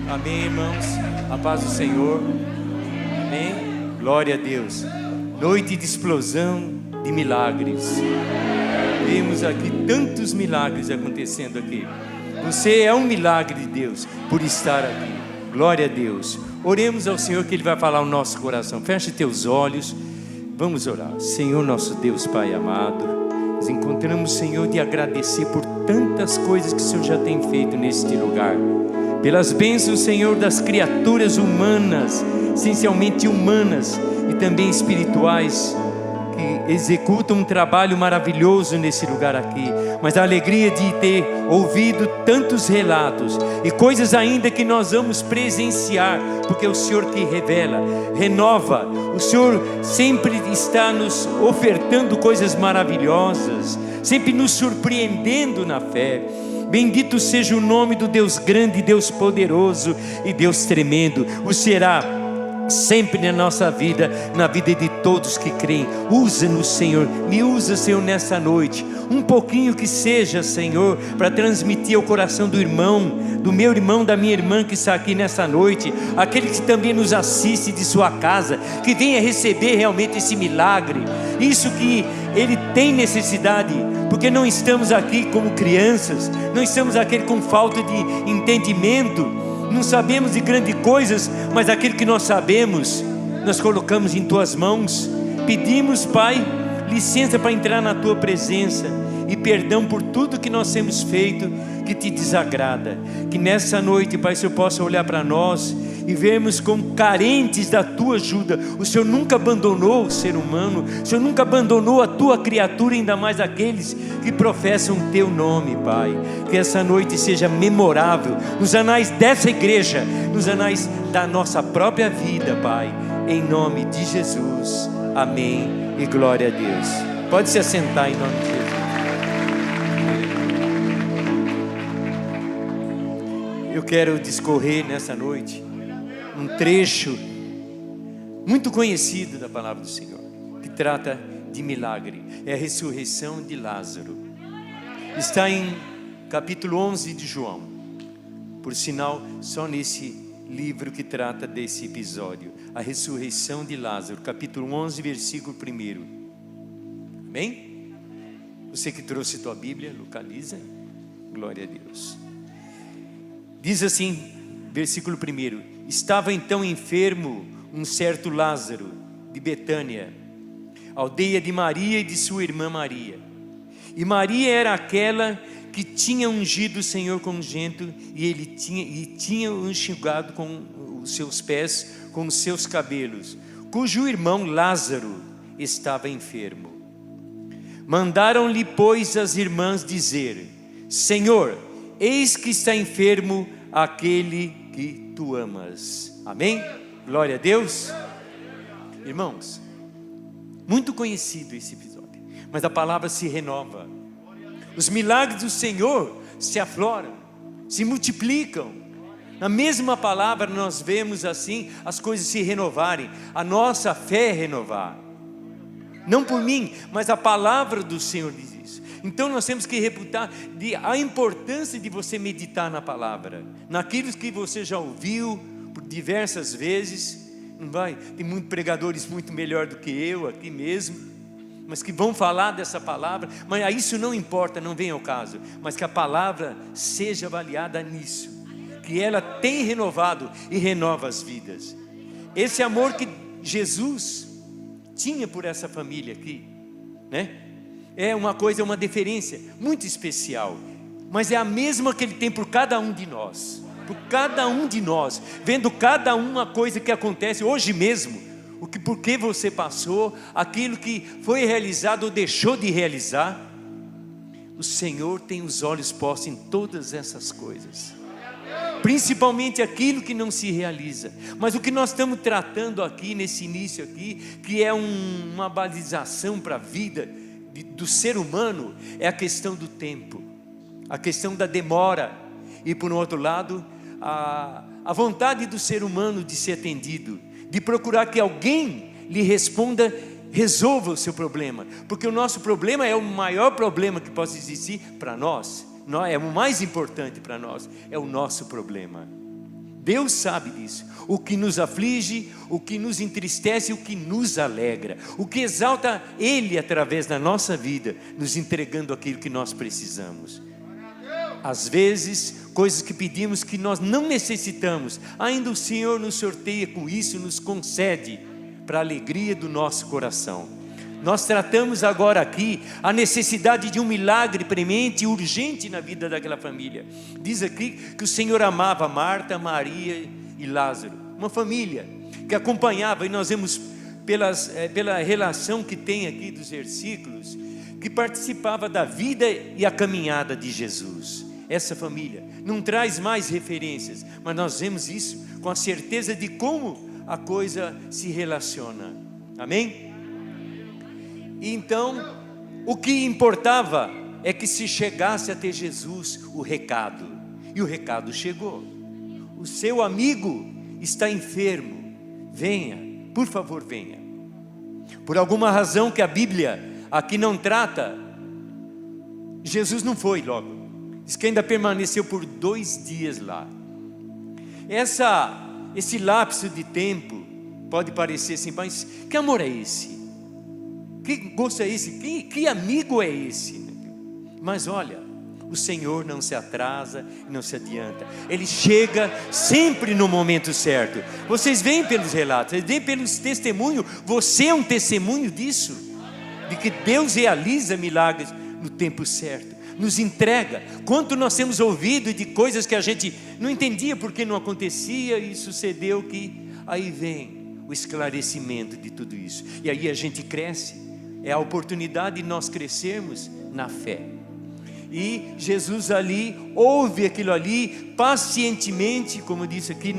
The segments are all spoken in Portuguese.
Amém, irmãos? A paz do Senhor. Amém? Glória a Deus. Noite de explosão de milagres. Vemos aqui tantos milagres acontecendo aqui. Você é um milagre de Deus por estar aqui. Glória a Deus. Oremos ao Senhor que Ele vai falar o nosso coração. Feche teus olhos. Vamos orar. Senhor nosso Deus, Pai amado, nos encontramos, Senhor, de agradecer por tantas coisas que o Senhor já tem feito neste lugar. Pelas bênçãos, Senhor, das criaturas humanas, essencialmente humanas e também espirituais, que executam um trabalho maravilhoso nesse lugar aqui. Mas a alegria de ter ouvido tantos relatos e coisas ainda que nós vamos presenciar, porque é o Senhor que revela, renova. O Senhor sempre está nos ofertando coisas maravilhosas, sempre nos surpreendendo na fé. Bendito seja o nome do Deus grande, Deus poderoso e Deus tremendo. O será sempre na nossa vida, na vida de todos que creem. Usa-nos, Senhor, me usa, Senhor, nessa noite, um pouquinho que seja, Senhor, para transmitir ao coração do irmão, do meu irmão, da minha irmã que está aqui nessa noite, aquele que também nos assiste de sua casa, que venha receber realmente esse milagre, isso que ele tem necessidade, porque não estamos aqui como crianças, não estamos aqui com falta de entendimento, não sabemos de grandes coisas, mas aquilo que nós sabemos, nós colocamos em Tuas mãos. Pedimos, Pai, licença para entrar na Tua presença e perdão por tudo que nós temos feito que Te desagrada. Que nessa noite, Pai, o Senhor possa olhar para nós e vermos como carentes da Tua ajuda. O Senhor nunca abandonou o ser humano, o Senhor nunca abandonou a Tua criatura, ainda mais aqueles que professam o Teu nome, Pai. Que essa noite seja memorável nos anais dessa igreja, nos anais da nossa própria vida, Pai, em nome de Jesus, amém e glória a Deus. Pode se assentar em nome de Jesus. Eu quero discorrer nessa noite um trecho muito conhecido da palavra do Senhor, que trata de milagre. É a ressurreição de Lázaro. Está em capítulo 11 de João. Por sinal, só nesse livro que trata desse episódio, a ressurreição de Lázaro, capítulo 11, versículo 1. Amém? Você que trouxe tua Bíblia, localiza. Glória a Deus. Diz assim, versículo 1: Estava então enfermo um certo Lázaro de Betânia, aldeia de Maria e de sua irmã Maria. E Maria era aquela que tinha ungido o Senhor com unguento, e tinha enxugado com os seus pés com os seus cabelos, cujo irmão Lázaro estava enfermo. Mandaram-lhe, pois, as irmãs dizer: Senhor, eis que está enfermo aquele que Tu amas. Amém? Glória a Deus. Irmãos, muito conhecido esse episódio, mas a palavra se renova. Os milagres do Senhor se afloram, se multiplicam. Na mesma palavra nós vemos assim as coisas se renovarem, a nossa fé renovar. Não por mim, mas a palavra do Senhor diz isso. Então nós temos que reputar a importância de você meditar na palavra, naquilo que você já ouviu por diversas vezes. Não vai? Tem muitos pregadores muito melhor do que eu aqui mesmo, mas que vão falar dessa palavra. Mas isso não importa, não vem ao caso. Mas que a palavra seja avaliada nisso, que ela tem renovado e renova as vidas. Esse amor que Jesus tinha por essa família aqui, né? É uma coisa, uma deferência muito especial, mas é a mesma que Ele tem por cada um de nós. Por cada um de nós, vendo cada uma coisa que acontece hoje mesmo, por que você passou, aquilo que foi realizado ou deixou de realizar. O Senhor tem os olhos postos em todas essas coisas, principalmente aquilo que não se realiza. Mas o que nós estamos tratando aqui, nesse início aqui, que é uma balização para a vida do ser humano, é a questão do tempo, a questão da demora, e por um outro lado, a vontade do ser humano de ser atendido, de procurar que alguém lhe responda, resolva o seu problema, porque o nosso problema é o maior problema que possa existir para nós, é o mais importante para nós, é o nosso problema. Deus sabe disso. O que nos aflige, o que nos entristece, o que nos alegra, o que exalta Ele através da nossa vida, nos entregando aquilo que nós precisamos. Às vezes, coisas que pedimos que nós não necessitamos, ainda o Senhor nos sorteia com isso, nos concede para a alegria do nosso coração. Nós tratamos agora aqui a necessidade de um milagre premente e urgente na vida daquela família. Diz aqui que o Senhor amava Marta, Maria e Lázaro, uma família que acompanhava, e nós vemos pela relação que tem aqui dos versículos, que participava da vida e a caminhada de Jesus. Essa família não traz mais referências, mas nós vemos isso com a certeza de como a coisa se relaciona. Amém? Então, o que importava é que se chegasse até Jesus o recado, e o recado chegou. O seu amigo está enfermo, venha, por favor venha. Por alguma razão que a Bíblia aqui não trata, Jesus não foi logo, diz que ainda permaneceu por 2 dias lá. Esse lapso de tempo pode parecer assim, mas que amor é esse? Que gosto é esse? Que amigo é esse? Mas olha, o Senhor não se atrasa, não se adianta. Ele chega sempre no momento certo. Vocês veem pelos relatos, vocês veem pelos testemunhos. Você é um testemunho disso, de que Deus realiza milagres no tempo certo, nos entrega. Quanto nós temos ouvido de coisas que a gente não entendia porque não acontecia, e sucedeu que aí vem o esclarecimento de tudo isso, e aí a gente cresce. É a oportunidade de nós crescermos na fé. E Jesus ali, ouve aquilo ali, pacientemente, como disse aqui,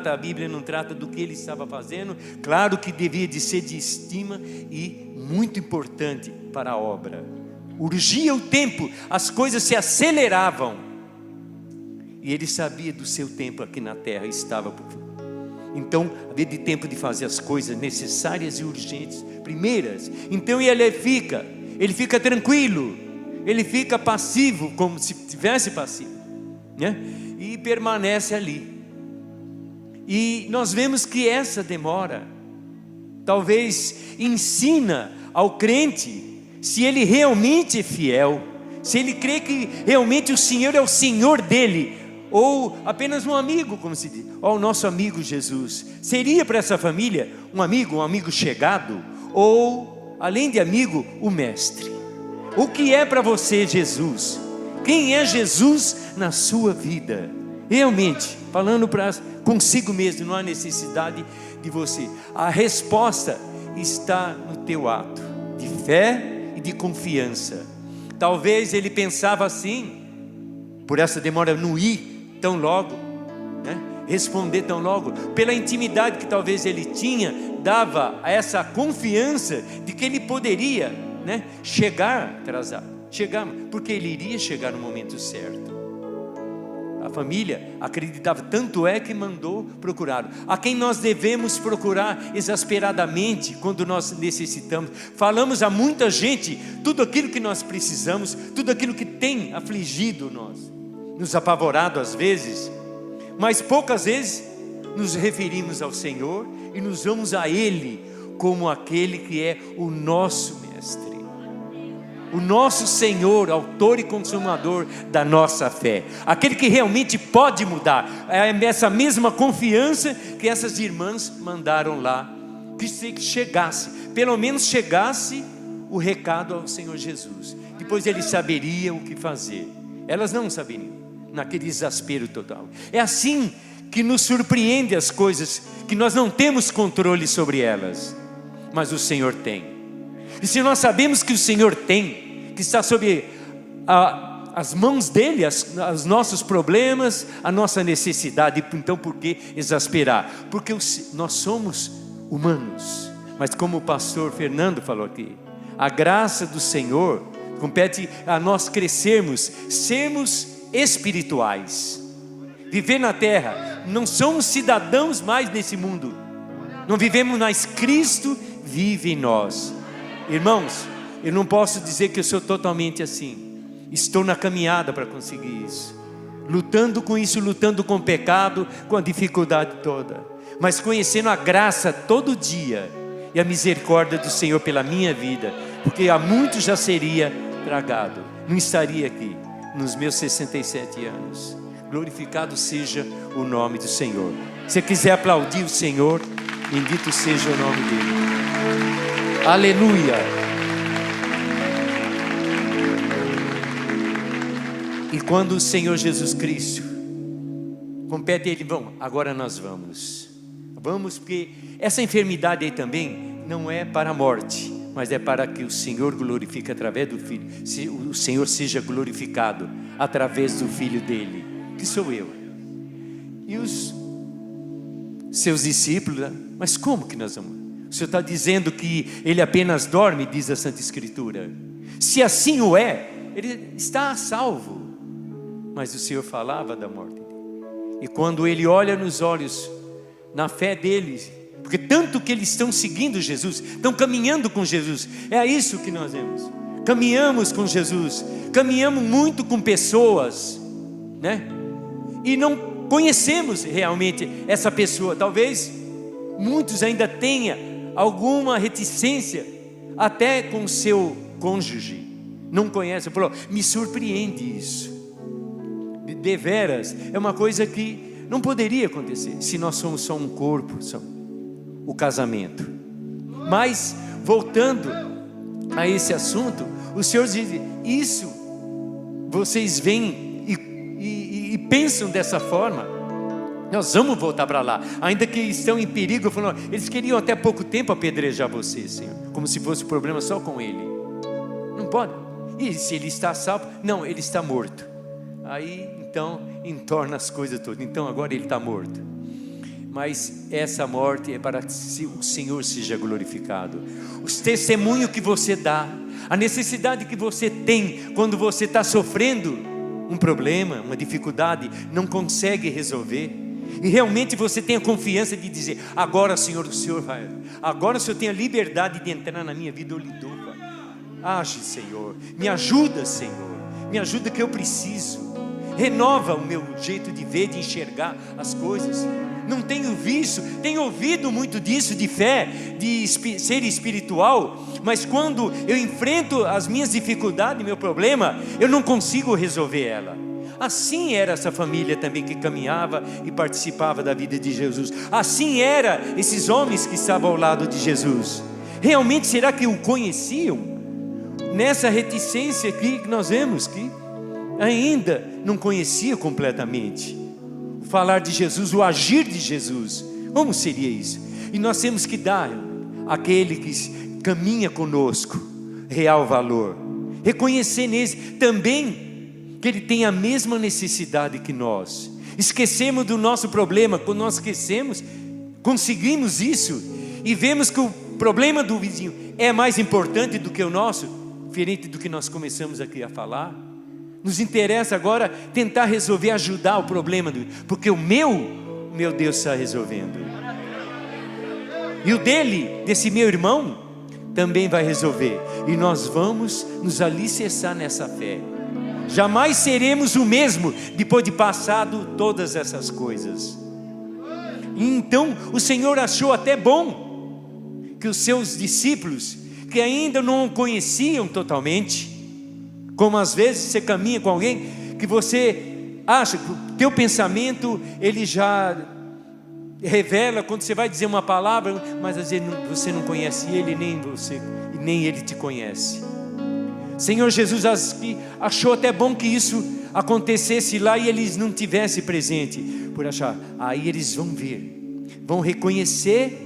a Bíblia não trata do que ele estava fazendo, claro que devia de ser de estima e muito importante para a obra. Urgia o tempo, as coisas se aceleravam, e ele sabia do seu tempo aqui na terra, estava por vir. Então, havia de tempo de fazer as coisas necessárias e urgentes, primeiras. Então ele fica tranquilo, ele fica passivo, como se estivesse passivo, né? E permanece ali. E nós vemos que essa demora, talvez ensina ao crente, se ele realmente é fiel, se ele crê que realmente o Senhor é o Senhor dele, ou apenas um amigo, como se diz, o nosso amigo Jesus, seria para essa família um amigo chegado, ou além de amigo, o mestre. O que é para você Jesus? Quem é Jesus na sua vida? Realmente, falando consigo mesmo, não há necessidade de você. A resposta está no teu ato de fé e de confiança. Talvez ele pensava assim, por essa demora não ir tão logo, né? Responder tão logo, pela intimidade que talvez ele tinha, dava a essa confiança de que ele poderia, né, chegar atrasado, porque ele iria chegar no momento certo. A família acreditava, tanto é que mandou procurar. A quem nós devemos procurar exasperadamente quando nós necessitamos. Falamos a muita gente tudo aquilo que nós precisamos, tudo aquilo que tem afligido nós, nos apavorado às vezes, mas poucas vezes nos referimos ao Senhor e nos vamos a Ele como aquele que é o nosso mestre, o nosso Senhor, autor e consumador da nossa fé, aquele que realmente pode mudar. É essa mesma confiança que essas irmãs mandaram lá, que chegasse, pelo menos chegasse o recado ao Senhor Jesus, depois ele saberia o que fazer. Elas não saberiam, naquele exaspero total. É assim que nos surpreende as coisas que nós não temos controle sobre elas, mas o Senhor tem. E se nós sabemos que o Senhor tem, que está sob as mãos dele, os nossos problemas, a nossa necessidade, então por que exasperar? Porque nós somos humanos, mas como o pastor Fernando falou aqui, a graça do Senhor compete a nós crescermos, sermos espirituais, viver na terra. Não somos cidadãos mais nesse mundo, não vivemos mais, Cristo vive em nós. Irmãos, eu não posso dizer que eu sou totalmente assim, estou na caminhada para conseguir isso. lutando com isso, lutando com o pecado, com a dificuldade toda, mas conhecendo a graça todo dia e a misericórdia do Senhor pela minha vida, porque há muito já seria tragado, não estaria aqui nos meus 67 anos. Glorificado seja o nome do Senhor. Se você quiser aplaudir o Senhor, bendito seja o nome dele. Aleluia. E quando o Senhor Jesus Cristo compete a ele, vamos, agora nós vamos, porque essa enfermidade aí também não é para a morte, mas é para que o Senhor glorifique através do Filho, o Senhor seja glorificado através do Filho dele, que sou eu. E os seus discípulos, né? Mas como que nós vamos? O Senhor está dizendo que ele apenas dorme, diz a Santa Escritura. Se assim o é, ele está a salvo. Mas o Senhor falava da morte dele. E quando ele olha nos olhos, na fé deles, porque tanto que eles estão seguindo Jesus, estão caminhando com Jesus, é isso que nós vemos. Caminhamos com Jesus, caminhamos muito com pessoas, né? E não conhecemos realmente essa pessoa. Talvez muitos ainda tenham alguma reticência, até com o seu cônjuge. Não conhece, falou, me surpreende isso. Deveras, é uma coisa que não poderia acontecer, se nós somos só um corpo, só o casamento. Mas, voltando a esse assunto, o Senhor diz, isso, vocês veem e pensam dessa forma, nós vamos voltar para lá, ainda que estão em perigo, falando, eles queriam até pouco tempo apedrejar você, Senhor, como se fosse o problema só com ele. Não pode. E se ele está salvo? Não, ele está morto. Aí então entorna as coisas todas. Então agora ele está morto. Mas essa morte é para que o Senhor seja glorificado. Os testemunhos que você dá, a necessidade que você tem quando você está sofrendo um problema, uma dificuldade, não consegue resolver, e realmente você tem a confiança de dizer, agora Senhor, o Senhor vai, agora o Senhor tem a liberdade de entrar na minha vida, eu lhe dou. Age, Senhor, me ajuda, Senhor, me ajuda que eu preciso. Renova o meu jeito de ver, de enxergar as coisas. Não tenho visto, tenho ouvido muito disso, de fé, de ser espiritual, mas quando eu enfrento as minhas dificuldades, meu problema, eu não consigo resolver ela. Assim era essa família também que caminhava e participava da vida de Jesus. Assim era esses homens que estavam ao lado de Jesus. Realmente será que o conheciam? Nessa reticência aqui que nós vemos que ainda não conhecia completamente o falar de Jesus, o agir de Jesus. Como seria isso? E nós temos que dar àquele que caminha conosco real valor, reconhecer nele também que ele tem a mesma necessidade que nós. Esquecemos do nosso problema. Quando nós esquecemos, conseguimos isso e vemos que o problema do vizinho é mais importante do que o nosso, diferente do que nós começamos aqui a falar. Nos interessa agora tentar resolver, ajudar o problema, porque o meu Deus está resolvendo. E o desse meu irmão, também vai resolver. E nós vamos nos alicerçar nessa fé. Jamais seremos o mesmo depois de passado todas essas coisas. E então o Senhor achou até bom que os seus discípulos, que ainda não o conheciam totalmente, como às vezes você caminha com alguém que você acha que o teu pensamento ele já revela quando você vai dizer uma palavra, mas às vezes você não conhece ele, nem você, e nem ele te conhece. Senhor Jesus achou até bom que isso acontecesse lá e eles não tivessem presente, por achar, aí eles vão ver, vão reconhecer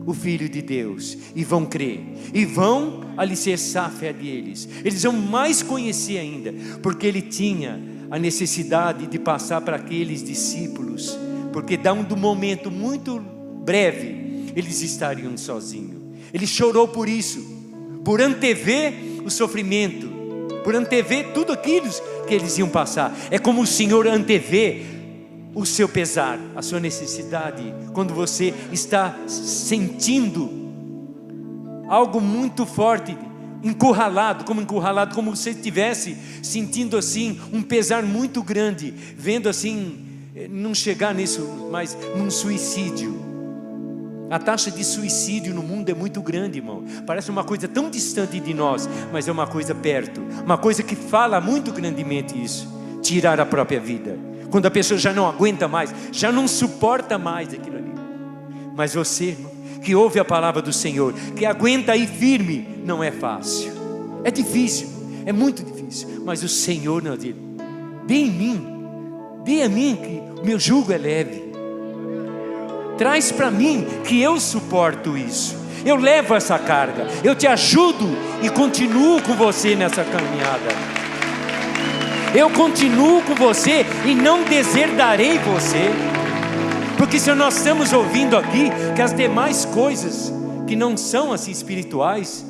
o Filho de Deus, e vão crer, e vão alicerçar a fé deles. Eles vão mais conhecer ainda, porque ele tinha a necessidade de passar para aqueles discípulos, porque dá um momento muito breve, eles estariam sozinhos. Ele chorou por isso, por antever o sofrimento, por antever tudo aquilo que eles iam passar. É como o Senhor antevê o seu pesar, a sua necessidade, quando você está sentindo algo muito forte, encurralado, como se estivesse sentindo assim um pesar muito grande, vendo assim, não chegar nisso, mas num suicídio. A taxa de suicídio no mundo é muito grande, irmão. Parece uma coisa tão distante de nós, mas é uma coisa perto, uma coisa que fala muito grandemente isso, tirar a própria vida, quando a pessoa já não aguenta mais, já não suporta mais aquilo ali. Mas você, irmão, que ouve a palavra do Senhor, que aguenta aí firme, não é fácil, é difícil, é muito difícil, mas o Senhor não diz: dê a mim que o meu jugo é leve, traz para mim que eu suporto isso, eu levo essa carga, eu te ajudo e continuo com você nessa caminhada, eu continuo com você e não deserdarei você. Porque se nós estamos ouvindo aqui que as demais coisas que não são assim espirituais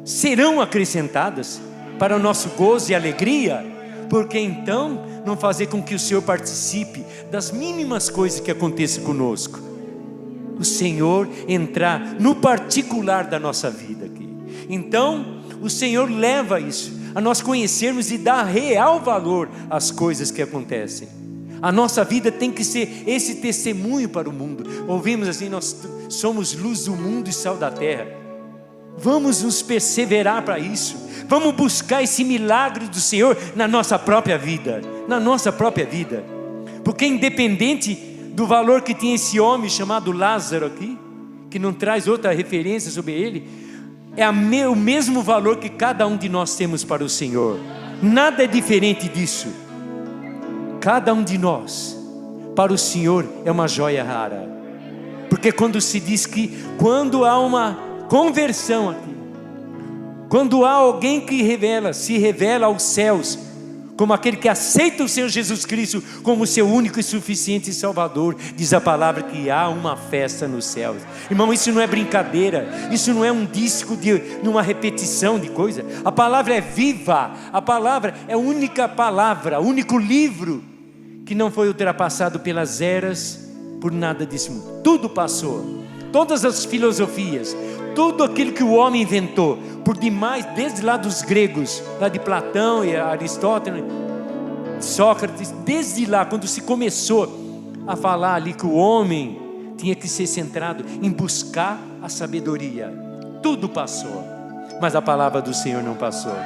serão acrescentadas para o nosso gozo e alegria, porque então não fazer com que o Senhor participe das mínimas coisas que aconteçam conosco, o Senhor entrar no particular da nossa vida aqui. Então o Senhor leva isso a nós conhecermos e dar real valor às coisas que acontecem. A nossa vida tem que ser esse testemunho para o mundo. Ouvimos assim: nós somos luz do mundo e sal da terra. Vamos nos perseverar para isso. Vamos buscar esse milagre do Senhor na nossa própria vida. Na nossa própria vida. Porque independente do valor que tinha esse homem chamado Lázaro aqui, que não traz outra referência sobre ele, é o mesmo valor que cada um de nós temos para o Senhor. Nada é diferente disso. Cada um de nós, para o Senhor, é uma joia rara. Porque quando se diz que quando há uma conversão aqui, quando há alguém que se revela aos céus, como aquele que aceita o Senhor Jesus Cristo como seu único e suficiente Salvador, diz a palavra que há uma festa nos céus. Irmão, isso não é brincadeira, isso não é um disco de uma repetição de coisa. A palavra é viva, a palavra é a única palavra, o único livro que não foi ultrapassado pelas eras, por nada desse mundo. Tudo passou, todas as filosofias, tudo aquilo que o homem inventou, por demais, desde lá dos gregos, lá de Platão e Aristóteles, Sócrates, desde lá, quando se começou a falar ali que o homem tinha que ser centrado em buscar a sabedoria, tudo passou, mas a palavra do Senhor não passou.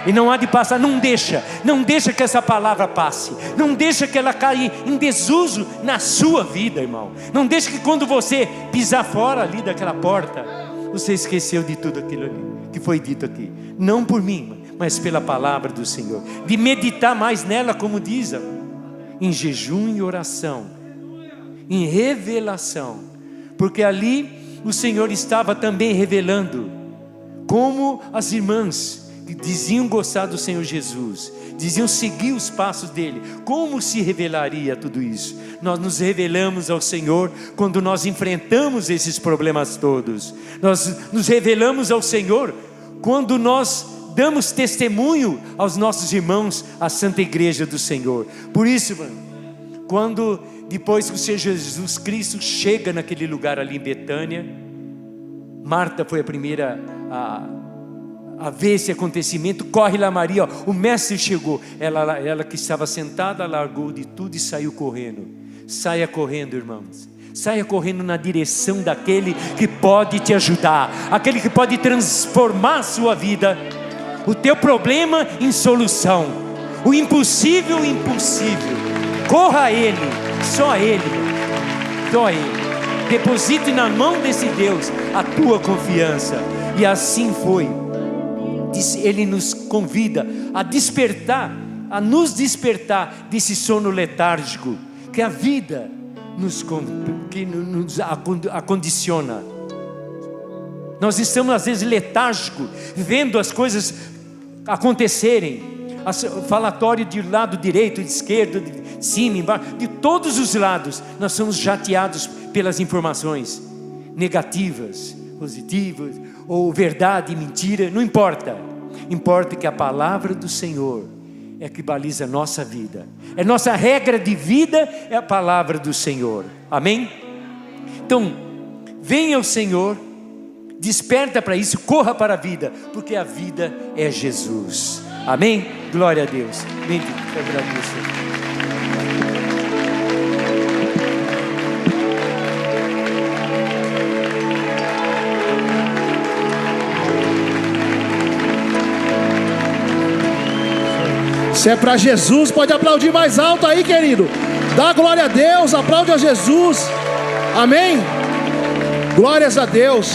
E não há de passar, não deixa que essa palavra passe, não deixa que ela caia em desuso na sua vida, irmão. Não deixa que quando você pisar fora ali daquela porta, você esqueceu de tudo aquilo ali que foi dito aqui, não por mim, mas pela palavra do Senhor, de meditar mais nela, como diz, em jejum e oração, em revelação, porque ali o Senhor estava também revelando como as irmãs que diziam gostar do Senhor Jesus, diziam seguir os passos dele, como se revelaria tudo isso? Nós nos revelamos ao Senhor quando nós enfrentamos esses problemas todos. Nós nos revelamos ao Senhor quando nós damos testemunho aos nossos irmãos, à Santa Igreja do Senhor. Por isso, mano, quando depois que o Senhor Jesus Cristo chega naquele lugar ali em Betânia, Marta foi a primeira a ver esse acontecimento. Corre lá Maria, ó, o mestre chegou. Ela que estava sentada, largou de tudo e saiu correndo. Saia correndo, irmãos, saia correndo na direção daquele que pode te ajudar, aquele que pode transformar a sua vida, o teu problema em solução, o impossível em possível. Corra a Ele, só a Ele, só a Ele. Deposite na mão desse Deus a tua confiança. E assim foi. Ele nos convida a despertar, a nos despertar desse sono letárgico que a vida nos acondiciona. Nós estamos às vezes letárgicos, vendo as coisas acontecerem, falatório de lado direito, de esquerdo, de cima, embaixo, de todos os lados. Nós somos jateados pelas informações negativas, positivas, ou verdade, mentira, não importa. Importa que a palavra do Senhor é que baliza a nossa vida, é nossa regra de vida, é a palavra do Senhor. Amém? Então, venha ao Senhor Desperta para isso, corra para a vida, porque a vida é Jesus. Amém? Glória a Deus. Bem, eu agradeço. Se é para Jesus, pode aplaudir mais alto aí, querido. Dá glória a Deus, aplaude a Jesus. Amém? Glórias a Deus.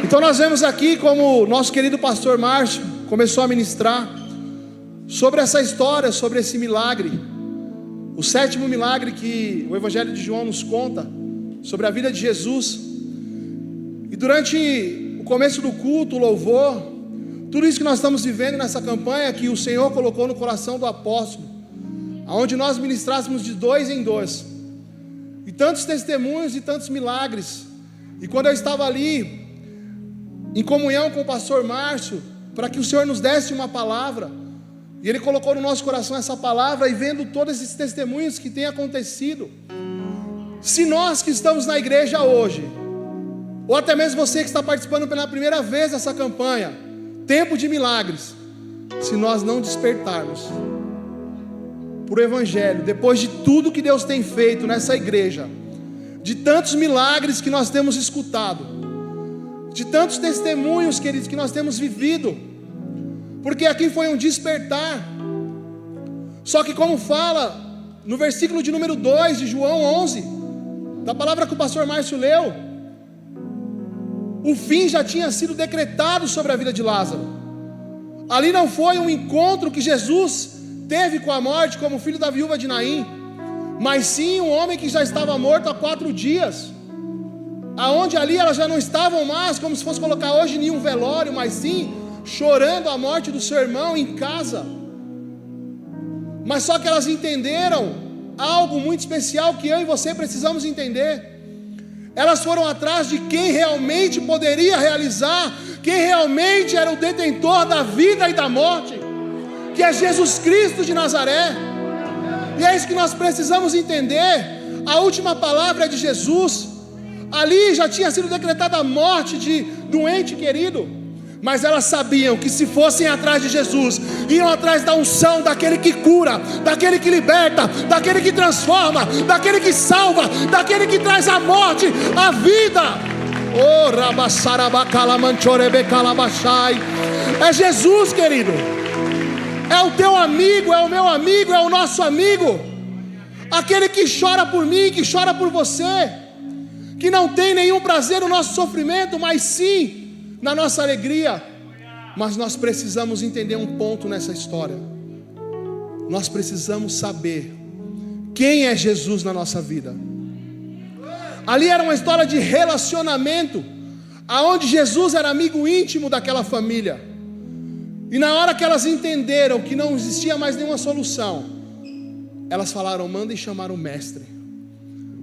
Então nós vemos aqui como o nosso querido pastor Márcio começou a ministrar sobre essa história, sobre esse milagre, o 7º milagre que o Evangelho de João nos conta, sobre a vida de Jesus. E durante o começo do culto, o louvor, tudo isso que nós estamos vivendo nessa campanha que o Senhor colocou no coração do apóstolo, onde nós ministrássemos de 2 em 2, e tantos testemunhos e tantos milagres. E quando eu estava ali em comunhão com o pastor Márcio, para que o Senhor nos desse uma palavra, e Ele colocou no nosso coração essa palavra, e vendo todos esses testemunhos que têm acontecido, se nós que estamos na igreja hoje, ou até mesmo você que está participando pela primeira vez dessa campanha, tempo de milagres, se nós não despertarmos para o Evangelho, depois de tudo que Deus tem feito nessa igreja, de tantos milagres que nós temos escutado, de tantos testemunhos, queridos, que nós temos vivido, porque aqui foi um despertar. Só que como fala no versículo de número 2 de João 11, da palavra que o pastor Márcio leu, o fim já tinha sido decretado sobre a vida de Lázaro. Ali não foi um encontro que Jesus teve com a morte como filho da viúva de Naim, mas sim um homem que já estava morto há 4 dias, aonde ali elas já não estavam mais, como se fosse colocar hoje, em um velório, mas sim chorando a morte do seu irmão em casa. Mas só que elas entenderam algo muito especial que eu e você precisamos entender. Elas foram atrás de quem realmente poderia realizar, quem realmente era o detentor da vida e da morte, que é Jesus Cristo de Nazaré. E é isso que nós precisamos entender. A última palavra é de Jesus. Ali já tinha sido decretada a morte de um ente querido, mas elas sabiam que se fossem atrás de Jesus, iam atrás da unção daquele que cura, daquele que liberta, daquele que transforma, daquele que salva, daquele que traz a morte, a vida. Oh, é Jesus, querido. É o teu amigo, é o meu amigo, é o nosso amigo, aquele que chora por mim, que chora por você, que não tem nenhum prazer no nosso sofrimento, mas sim na nossa alegria. Mas nós precisamos entender um ponto nessa história. Nós precisamos saber quem é Jesus na nossa vida. Ali era uma história de relacionamento, aonde Jesus era amigo íntimo daquela família. E na hora que elas entenderam que não existia mais nenhuma solução, elas falaram: mandem chamar o mestre,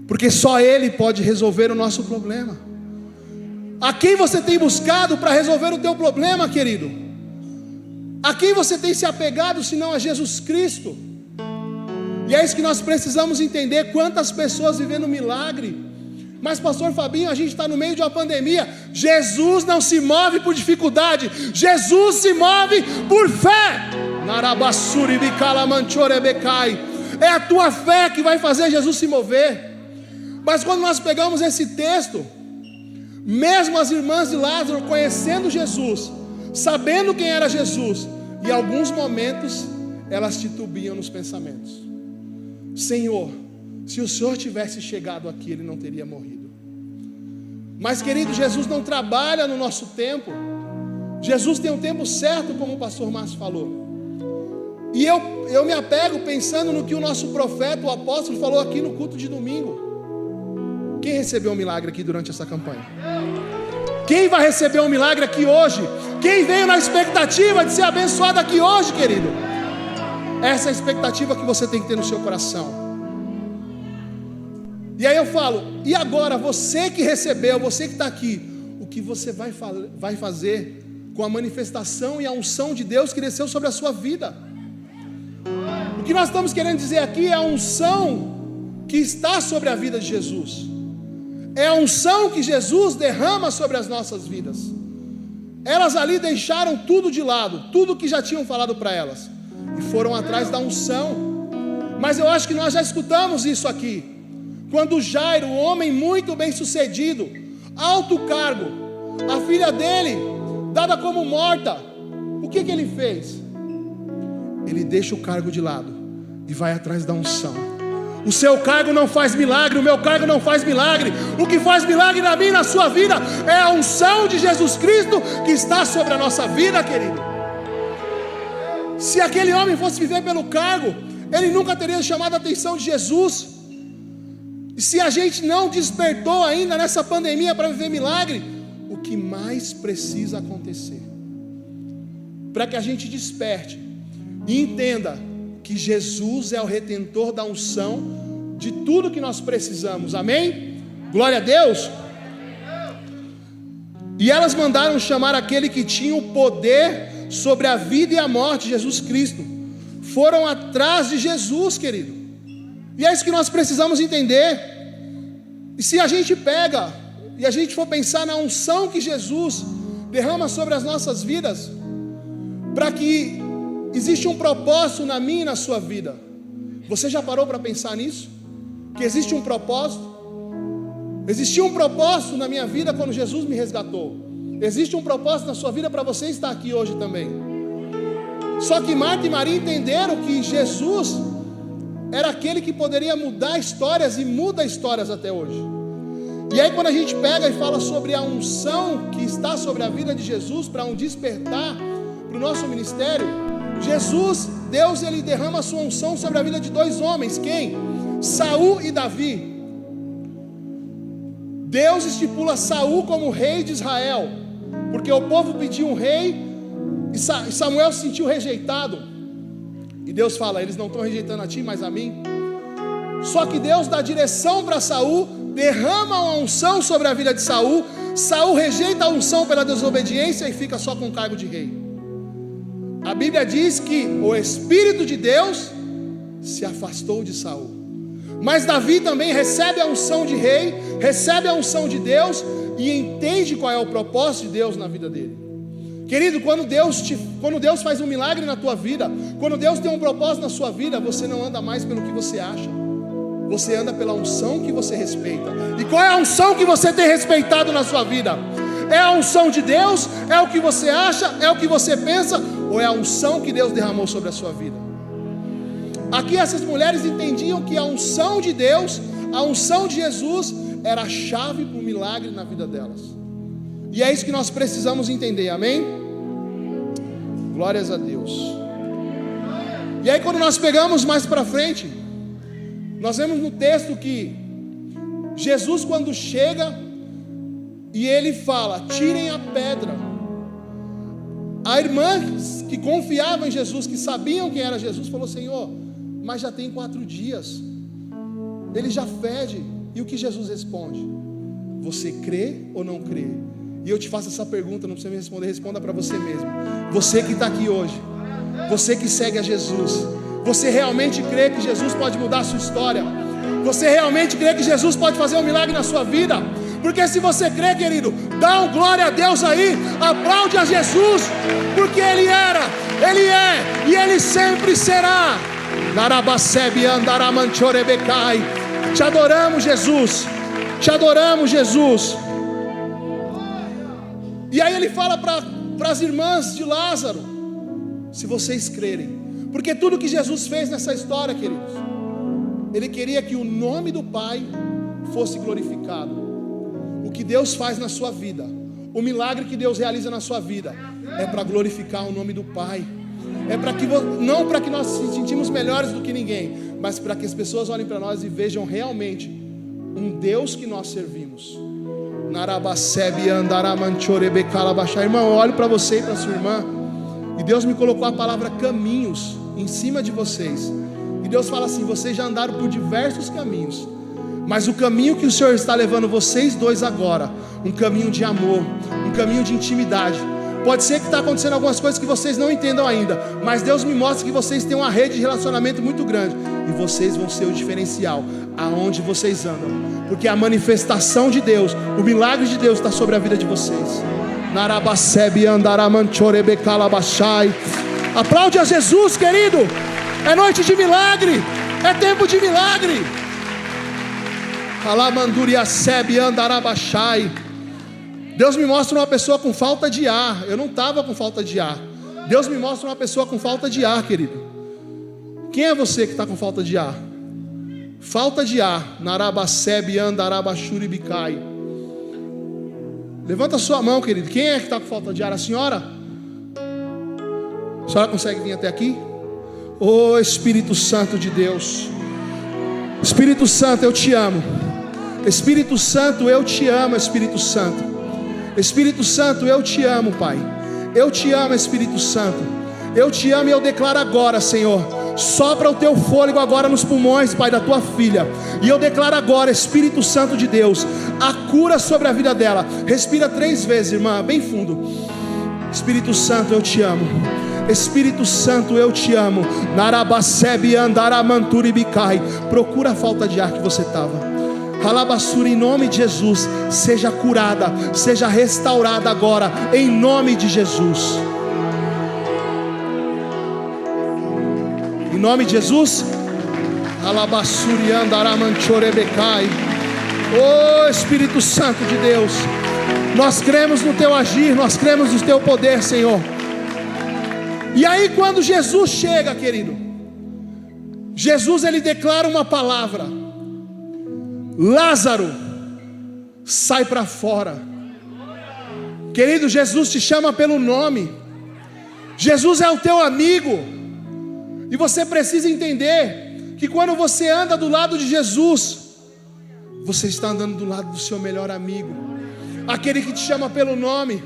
porque só ele pode resolver o nosso problema. A quem você tem buscado para resolver o teu problema, querido? A quem você tem se apegado, senão a Jesus Cristo? E é isso que nós precisamos entender. Quantas pessoas vivendo milagre, mas pastor Fabinho, a gente está no meio de uma pandemia. Jesus não se move por dificuldade, Jesus se move por fé. É a tua fé que vai fazer Jesus se mover. Mas quando nós pegamos esse texto, mesmo as irmãs de Lázaro conhecendo Jesus, sabendo quem era Jesus, em alguns momentos elas titubeam nos pensamentos. Senhor, se o Senhor tivesse chegado aqui, ele não teria morrido. Mas querido, Jesus não trabalha no nosso tempo. Jesus tem um tempo certo, como o pastor Márcio falou. E eu me apego pensando no que o nosso profeta, o apóstolo, falou aqui no culto de domingo. Quem recebeu um milagre aqui durante essa campanha? Quem vai receber um milagre aqui hoje? Quem veio na expectativa de ser abençoado aqui hoje, querido? Essa é a expectativa que você tem que ter no seu coração. E aí eu falo: e agora, você que recebeu, você que está aqui, o que você vai fazer com a manifestação e a unção de Deus que desceu sobre a sua vida? O que nós estamos querendo dizer aqui é a unção que está sobre a vida de Jesus. É a unção que Jesus derrama sobre as nossas vidas. Elas ali deixaram tudo de lado, tudo que já tinham falado para elas, e foram atrás da unção. Mas eu acho que nós já escutamos isso aqui. Quando Jairo, um homem muito bem sucedido, alto cargo, a filha dele dada como morta, o que ele fez? Ele deixa o cargo de lado e vai atrás da unção. O seu cargo não faz milagre, o meu cargo não faz milagre. O que faz milagre na minha e na sua vida é a unção de Jesus Cristo que está sobre a nossa vida, querido. Se aquele homem fosse viver pelo cargo, ele nunca teria chamado a atenção de Jesus. E se a gente não despertou ainda nessa pandemia para viver milagre, o que mais precisa acontecer para que a gente desperte e entenda que Jesus é o retentor da unção de tudo que nós precisamos, amém? Glória a Deus. E elas mandaram chamar aquele que tinha o poder sobre a vida e a morte, Jesus Cristo. Foram atrás de Jesus, querido. E é isso que nós precisamos entender. E se a gente pega e a gente for pensar na unção que Jesus derrama sobre as nossas vidas, para que existe um propósito na minha e na sua vida. Você já parou para pensar nisso? Que existe um propósito? Existia um propósito na minha vida quando Jesus me resgatou. Existe um propósito na sua vida para você estar aqui hoje também. Só que Marta e Maria entenderam que Jesus era aquele que poderia mudar histórias e muda histórias até hoje. E aí quando a gente pega e fala sobre a unção que está sobre a vida de Jesus para um despertar para o nosso ministério, Jesus, Deus, ele derrama a sua unção sobre a vida de dois homens. Quem? Saul e Davi. Deus estipula Saul como rei de Israel, porque o povo pediu um rei e Samuel se sentiu rejeitado. E Deus fala: eles não estão rejeitando a ti, mas a mim. Só que Deus dá direção para Saul, derrama uma unção sobre a vida de Saul. Saul rejeita a unção pela desobediência e fica só com o cargo de rei. A Bíblia diz que o Espírito de Deus se afastou de Saul. Mas Davi também recebe a unção de rei, recebe a unção de Deus e entende qual é o propósito de Deus na vida dele. Querido, quando Deus faz um milagre na tua vida, quando Deus tem um propósito na sua vida, você não anda mais pelo que você acha, você anda pela unção que você respeita. E qual é a unção que você tem respeitado na sua vida? É a unção de Deus? É o que você acha? É o que você pensa? Ou é a unção que Deus derramou sobre a sua vida? Aqui essas mulheres entendiam que a unção de Deus, a unção de Jesus, era a chave para o milagre na vida delas. E é isso que nós precisamos entender, amém? Glórias a Deus. E aí quando nós pegamos mais para frente, nós vemos no texto que Jesus, quando chega e ele fala: tirem a pedra. A irmã que confiava em Jesus, que sabiam quem era Jesus, falou: Senhor, mas já tem 4 dias, ele já fede. E o que Jesus responde? Você crê ou não crê? E eu te faço essa pergunta, não precisa me responder, responda para você mesmo. Você que está aqui hoje, você que segue a Jesus, você realmente crê que Jesus pode mudar a sua história? Você realmente crê que Jesus pode fazer um milagre na sua vida? Porque se você crê, querido, dá um glória a Deus aí, aplaude a Jesus, porque Ele era, Ele é e Ele sempre será. Te adoramos, Jesus, te adoramos, Jesus. E aí ele fala para as irmãs de Lázaro: se vocês crerem, porque tudo que Jesus fez nessa história, queridos, Ele queria que o nome do Pai fosse glorificado. O que Deus faz na sua vida, o milagre que Deus realiza na sua vida, é para glorificar o nome do Pai. É para que, não para que nós nos sentimos melhores do que ninguém, mas para que as pessoas olhem para nós e vejam realmente um Deus que nós servimos. Irmão, eu olho para você e para sua irmã, e Deus me colocou a palavra caminhos em cima de vocês. E Deus fala assim: vocês já andaram por diversos caminhos, mas o caminho que o Senhor está levando vocês dois agora, um caminho de amor, um caminho de intimidade. Pode ser que está acontecendo algumas coisas que vocês não entendam ainda, mas Deus me mostra que vocês têm uma rede de relacionamento muito grande, e vocês vão ser o diferencial aonde vocês andam. porque a manifestação de Deus, o milagre de Deus está sobre a vida de vocês. Aplaude a Jesus, querido. É noite de milagre, é tempo de milagre. Deus me mostra uma pessoa com falta de ar. Eu não estava com falta de ar. Deus me mostra uma pessoa com falta de ar, querido. Quem é você que está com falta de ar? Falta de ar. Levanta a sua mão, querido. Quem é que está com falta de ar? A senhora? A senhora consegue vir até aqui? Oh, Espírito Santo de Deus. Espírito Santo, eu te amo. Espírito Santo, eu te amo, Espírito Santo. Espírito Santo, eu te amo, Pai. Eu te amo, Espírito Santo. Eu te amo e eu declaro agora, Senhor, sopra o teu fôlego agora nos pulmões, Pai, da tua filha. E eu declaro agora, Espírito Santo de Deus, a cura sobre a vida dela. Respira 3 vezes, irmã, bem fundo. Espírito Santo, eu te amo. Espírito Santo, eu te amo. Procura a falta de ar que você estava. Alabassura, em nome de Jesus, seja curada, seja restaurada agora, em nome de Jesus. Em nome de Jesus. Oh, Espírito Santo de Deus, nós cremos no teu agir, nós cremos no teu poder, Senhor. E aí quando Jesus chega, querido, Jesus ele declara uma palavra: Lázaro, sai para fora. Querido, Jesus te chama pelo nome. Jesus é o teu amigo. E você precisa entender que quando você anda do lado de Jesus, você está andando do lado do seu melhor amigo, aquele que te chama pelo nome.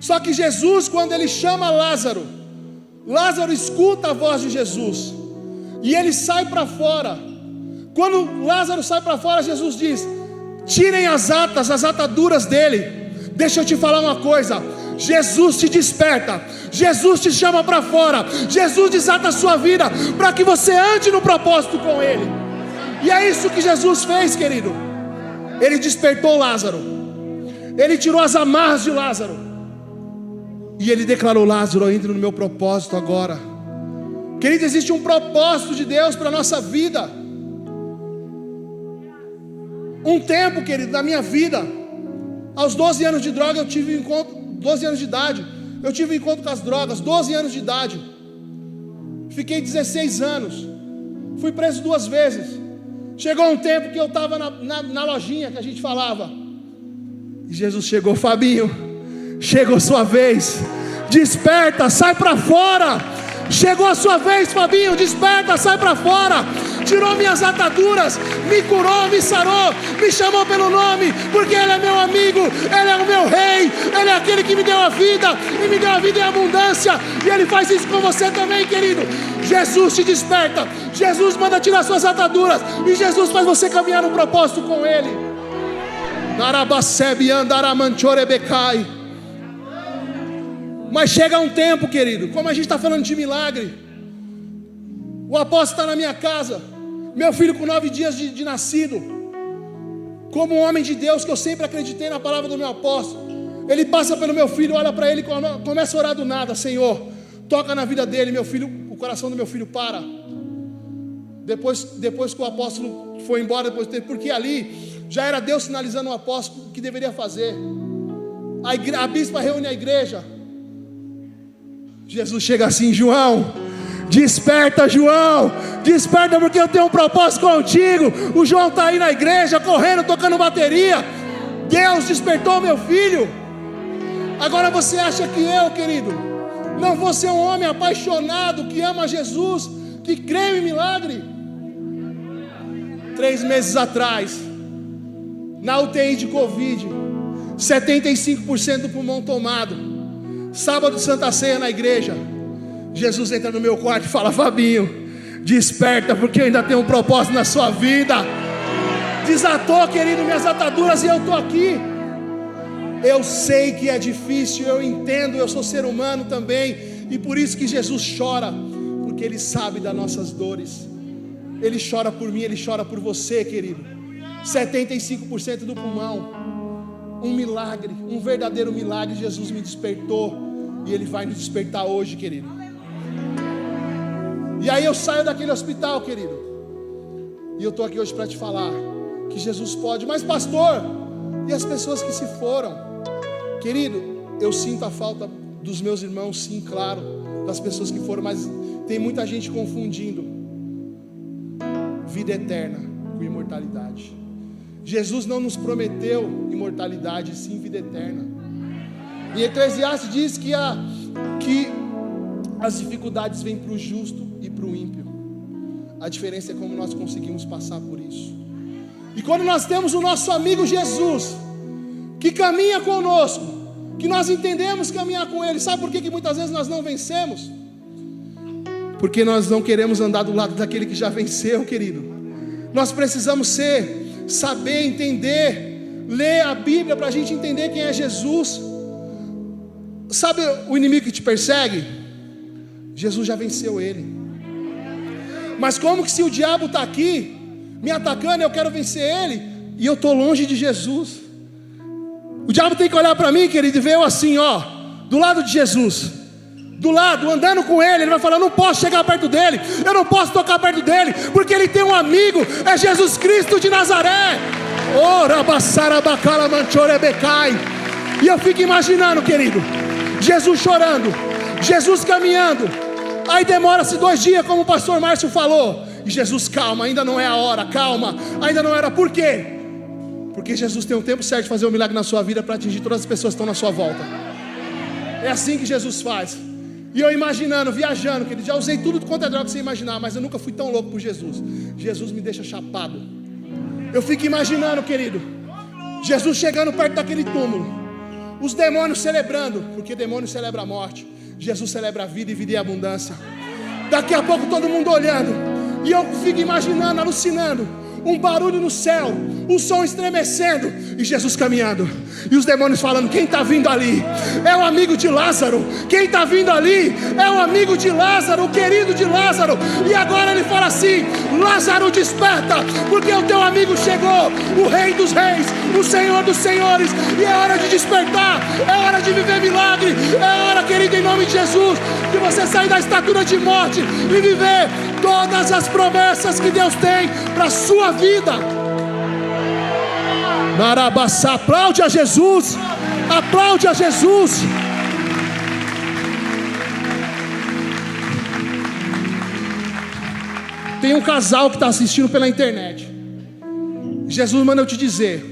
Só que Jesus, quando ele chama Lázaro, Lázaro escuta a voz de Jesus e ele sai para fora. Quando Lázaro sai para fora, Jesus diz: tirem as ataduras dele. Deixa eu te falar uma coisa: Jesus te desperta, Jesus te chama para fora, Jesus desata a sua vida para que você ande no propósito com ele. E é isso que Jesus fez, querido. Ele despertou Lázaro, ele tirou as amarras de Lázaro e ele declarou: Lázaro, entre no meu propósito agora. Querido, existe um propósito de Deus para a nossa vida. Um tempo, querido, na minha vida, aos 12 anos de droga, eu tive um encontro. 12 anos de idade, eu tive um encontro com as drogas. 12 anos de idade, fiquei 16 anos, fui preso 2 vezes. Chegou um tempo que eu estava na lojinha que a gente falava, e Jesus chegou: Fabinho, chegou sua vez, desperta, sai para fora. Chegou a sua vez, Fabinho, desperta, sai para fora. Tirou minhas ataduras, me curou, me sarou, me chamou pelo nome, porque Ele é meu amigo, Ele é o meu rei, Ele é aquele que me deu a vida, e me deu a vida em abundância, e Ele faz isso com você também, querido. Jesus te desperta, Jesus manda tirar suas ataduras, e Jesus faz você caminhar no propósito com Ele. Mas chega um tempo, querido, como a gente está falando de milagre, o apóstolo está na minha casa, meu filho com 9 dias de nascido, como um homem de Deus que eu sempre acreditei na palavra do meu apóstolo. Ele passa pelo meu filho, olha para ele e começa a orar do nada: Senhor, toca na vida dele. Meu filho, o coração do meu filho para. Depois que o apóstolo foi embora, porque ali já era Deus sinalizando ao apóstolo o que deveria fazer. A bispa reúne a igreja. Jesus chega assim: João, desperta, João, desperta, porque eu tenho um propósito contigo. O João está aí na igreja, correndo, tocando bateria. Deus despertou meu filho. Agora você acha que eu, querido, não vou ser um homem apaixonado, que ama Jesus, que crê em milagre? 3 meses atrás, na UTI de Covid, 75% do pulmão tomado. Sábado de Santa Ceia na igreja, Jesus entra no meu quarto e fala: Fabinho, desperta, porque eu ainda tenho um propósito na sua vida. Desatou, querido, minhas ataduras, e eu estou aqui. Eu sei que é difícil, eu entendo, eu sou ser humano também, e por isso que Jesus chora, porque porque Ele sabe das nossas dores. Ele chora por mim, Ele chora por você, querido. 75% do pulmão. Um milagre, um verdadeiro milagre. Jesus me despertou e Ele vai nos despertar hoje, querido. E aí eu saio daquele hospital, querido, e eu estou aqui hoje para te falar que Jesus pode. Mas pastor, e as pessoas que se foram? Querido, eu sinto a falta dos meus irmãos, sim, claro, das pessoas que foram, mas tem muita gente confundindo vida eterna com imortalidade. Jesus não nos prometeu imortalidade, sim vida eterna. E Eclesiastes diz que as dificuldades vêm para o justo e para o ímpio. A diferença é como nós conseguimos passar por isso. E quando nós temos o nosso amigo Jesus, que caminha conosco, que nós entendemos caminhar com Ele, sabe por que muitas vezes nós não vencemos? Porque nós não queremos andar do lado daquele que já venceu, querido. Nós precisamos saber, entender, ler a Bíblia para a gente entender quem é Jesus. Sabe o inimigo que te persegue? Jesus já venceu ele. Mas como que se o diabo está aqui me atacando, eu quero vencer ele, e eu estou longe de Jesus? O diabo tem que olhar para mim, querido, e ver eu assim, ó, do lado de Jesus, do lado, andando com ele. Ele vai falar: eu não posso chegar perto dele, eu não posso tocar perto dele, porque ele tem um amigo, é Jesus Cristo de Nazaré. E eu fico imaginando, querido, Jesus chorando, Jesus caminhando. Aí demora-se 2 dias, como o pastor Márcio falou, e Jesus: calma, ainda não é a hora, calma, ainda não era. Por quê? Porque Jesus tem um tempo certo de fazer um milagre na sua vida para atingir todas as pessoas que estão na sua volta. É assim que Jesus faz. E eu imaginando, viajando, que ele já usei tudo quanto é droga que você imaginar, mas eu nunca fui tão louco por Jesus. Jesus me deixa chapado. Eu fico imaginando, querido, Jesus chegando perto daquele túmulo, os demônios celebrando, porque demônio celebra a morte, Jesus celebra a vida e vida e abundância. Daqui a pouco todo mundo olhando, e eu fico imaginando, alucinando, um barulho no céu, o som estremecendo, e Jesus caminhando, e os demônios falando: quem está vindo ali? É o amigo de Lázaro. Quem está vindo ali? É o amigo de Lázaro, o querido de Lázaro. E agora ele fala assim: Lázaro, desperta, porque o teu amigo chegou, o Rei dos Reis, o Senhor dos Senhores. E é hora de despertar, é hora de viver milagre, é hora, querido, em nome de Jesus, de você sair da estatura de morte e viver todas as promessas que Deus tem para a sua vida. Marabassá, aplaude a Jesus, aplaude a Jesus. Tem um casal que está assistindo pela internet. Jesus manda eu te dizer: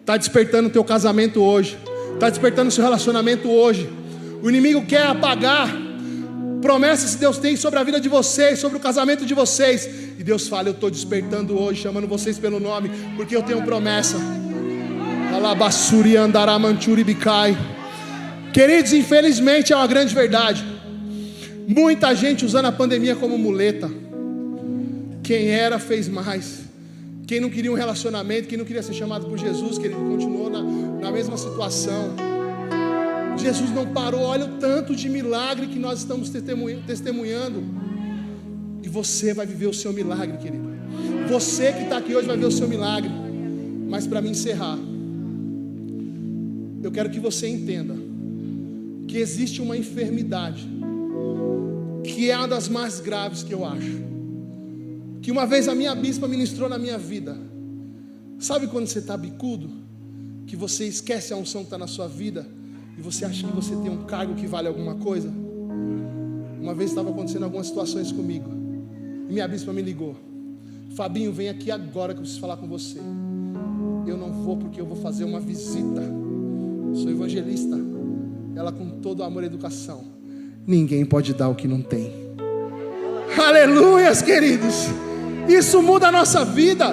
está despertando o teu casamento hoje, está despertando o seu relacionamento hoje. O inimigo quer apagar promessas que Deus tem sobre a vida de vocês, sobre o casamento de vocês. E Deus fala: eu estou despertando hoje, chamando vocês pelo nome, porque eu tenho promessa. Queridos, infelizmente é uma grande verdade. Muita gente usando a pandemia como muleta. Quem era fez mais. Quem não queria um relacionamento, quem não queria ser chamado por Jesus, querido, continuou na mesma situação. Jesus não parou. Olha o tanto de milagre que nós estamos testemunhando. E você vai viver o seu milagre, querido. Você que está aqui hoje vai ver o seu milagre. Mas para me encerrar, eu quero que você entenda que existe uma enfermidade que é uma das mais graves que eu acho, que uma vez a minha bispa ministrou na minha vida. Sabe quando você está bicudo, que você esquece a unção que está na sua vida e você acha que você tem um cargo que vale alguma coisa? Uma vez estava acontecendo algumas situações comigo e minha bispa me ligou: Fabinho, vem aqui agora que eu preciso falar com você. Eu não vou, porque eu vou fazer uma visita. Sou evangelista. Ela, com todo amor e educação: ninguém pode dar o que não tem. Aleluias, queridos. Isso muda a nossa vida.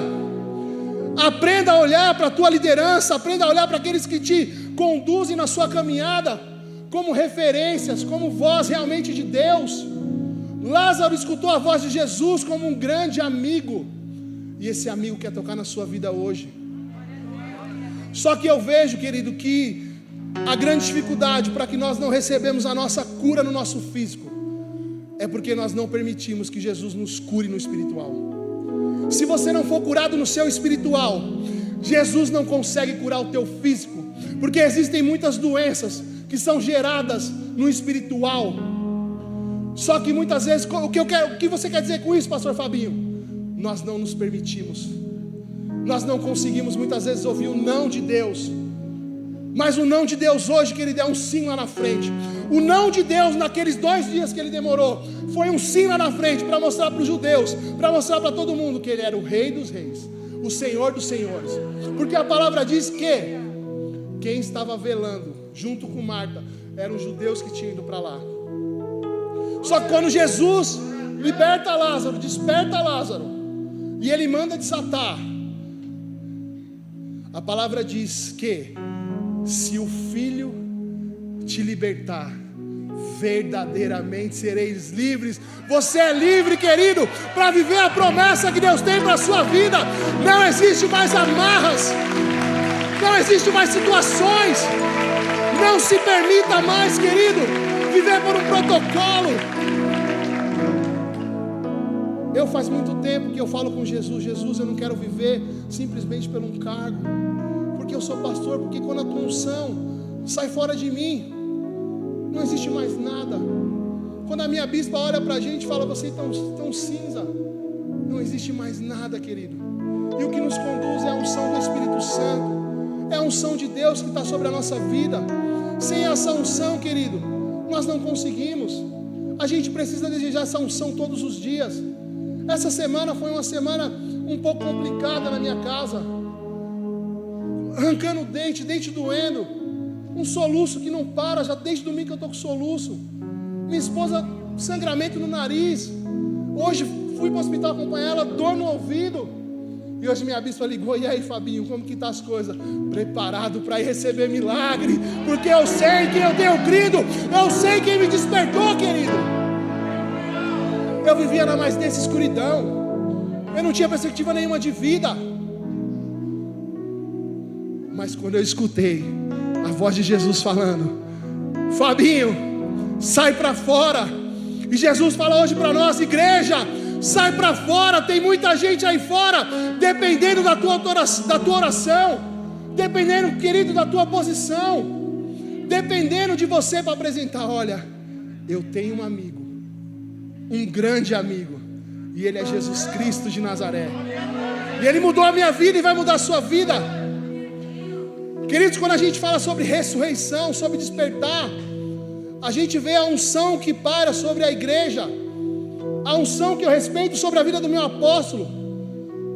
Aprenda a olhar para a tua liderança, aprenda a olhar para aqueles que te conduzem na sua caminhada como referências, como voz realmente de Deus. Lázaro escutou a voz de Jesus como um grande amigo, e esse amigo quer tocar na sua vida hoje. Só que eu vejo, querido, que a grande dificuldade para que nós não recebemos a nossa cura no nosso físico é porque nós não permitimos que Jesus nos cure no espiritual. Se você não for curado no seu espiritual, Jesus não consegue curar o teu físico, porque existem muitas doenças que são geradas no espiritual. Só que muitas vezes, o que você quer dizer com isso, pastor Fabinho? Nós não nos permitimos, nós não conseguimos muitas vezes ouvir o não de Deus. Mas o não de Deus hoje, querido, é um sim lá na frente. O não de Deus naqueles 2 dias que ele demorou, foi um sim lá na frente, para mostrar para os judeus, para mostrar para todo mundo que ele era o Rei dos Reis, o Senhor dos Senhores. Porque a palavra diz que quem estava velando junto com Marta eram os judeus que tinham ido para lá. Só que quando Jesus liberta Lázaro, desperta Lázaro, e ele manda desatar, a palavra diz que se o Filho te libertar, verdadeiramente sereis livres. Você é livre, querido, para viver a promessa que Deus tem para a sua vida. Não existe mais amarras, não existe mais situações. Não se permita mais, querido, viver por um protocolo. Eu faz muito tempo que eu falo com Jesus: Jesus, eu não quero viver simplesmente por um cargo, porque eu sou pastor, porque quando a tua unção sai fora de mim, não existe mais nada. Quando a minha bispa olha para a gente e fala: você é tão cinza, não existe mais nada, querido. E o que nos conduz é a unção do Espírito Santo, é a unção de Deus que está sobre a nossa vida. Sem essa unção, querido, nós não conseguimos. A gente precisa desejar essa unção todos os dias. Essa semana foi uma semana um pouco complicada na minha casa, arrancando o dente doendo, um soluço que não para, já desde domingo que eu estou com soluço. Minha esposa, sangramento no nariz. Hoje fui para o hospital acompanhar ela, dor no ouvido. E hoje minha bispa ligou: e aí, Fabinho, como que tá as coisas? Preparado para ir receber milagre, porque eu sei quem eu tenho crido, eu sei quem me despertou, querido. Eu vivia na mais densa escuridão, eu não tinha perspectiva nenhuma de vida. Mas quando eu escutei a voz de Jesus falando: Fabinho, sai para fora. E Jesus fala hoje para nós: igreja, sai para fora. Tem muita gente aí fora dependendo da tua oração, dependendo, querido, da tua posição, dependendo de você para apresentar. Olha, eu tenho um amigo, um grande amigo, e ele é Jesus Cristo de Nazaré, e ele mudou a minha vida e vai mudar a sua vida. Queridos, quando a gente fala sobre ressurreição, sobre despertar, a gente vê a unção que para sobre a igreja, a unção que eu respeito sobre a vida do meu apóstolo.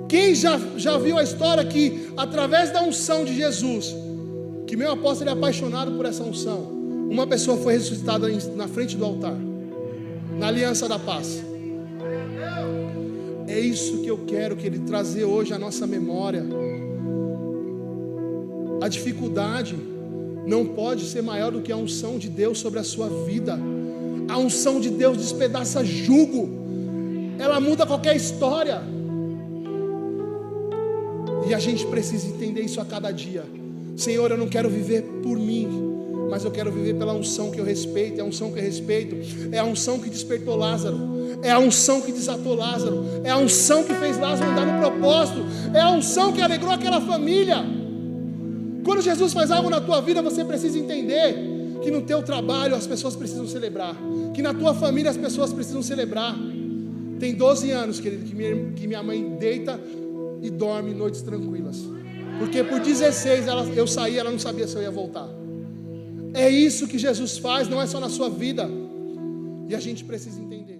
Quem já viu a história que através da unção de Jesus, que meu apóstolo é apaixonado por essa unção, uma pessoa foi ressuscitada na frente do altar, na aliança da paz. É isso que eu quero que ele trazer hoje à nossa memória. A dificuldade não pode ser maior do que a unção de Deus sobre a sua vida. A unção de Deus despedaça jugo, ela muda qualquer história. E a gente precisa entender isso a cada dia. Senhor, eu não quero viver por mim, mas eu quero viver pela unção que eu respeito. É a unção que eu respeito, é a unção que despertou Lázaro, é a unção que desatou Lázaro, é a unção que fez Lázaro andar no propósito, é a unção que alegrou aquela família. Quando Jesus faz algo na tua vida, você precisa entender que no teu trabalho as pessoas precisam celebrar, que na tua família as pessoas precisam celebrar. Tem 12 anos, querido, que minha mãe deita e dorme noites tranquilas, porque por 16 eu saí, ela não sabia se eu ia voltar. É isso que Jesus faz, não é só na sua vida, e a gente precisa entender.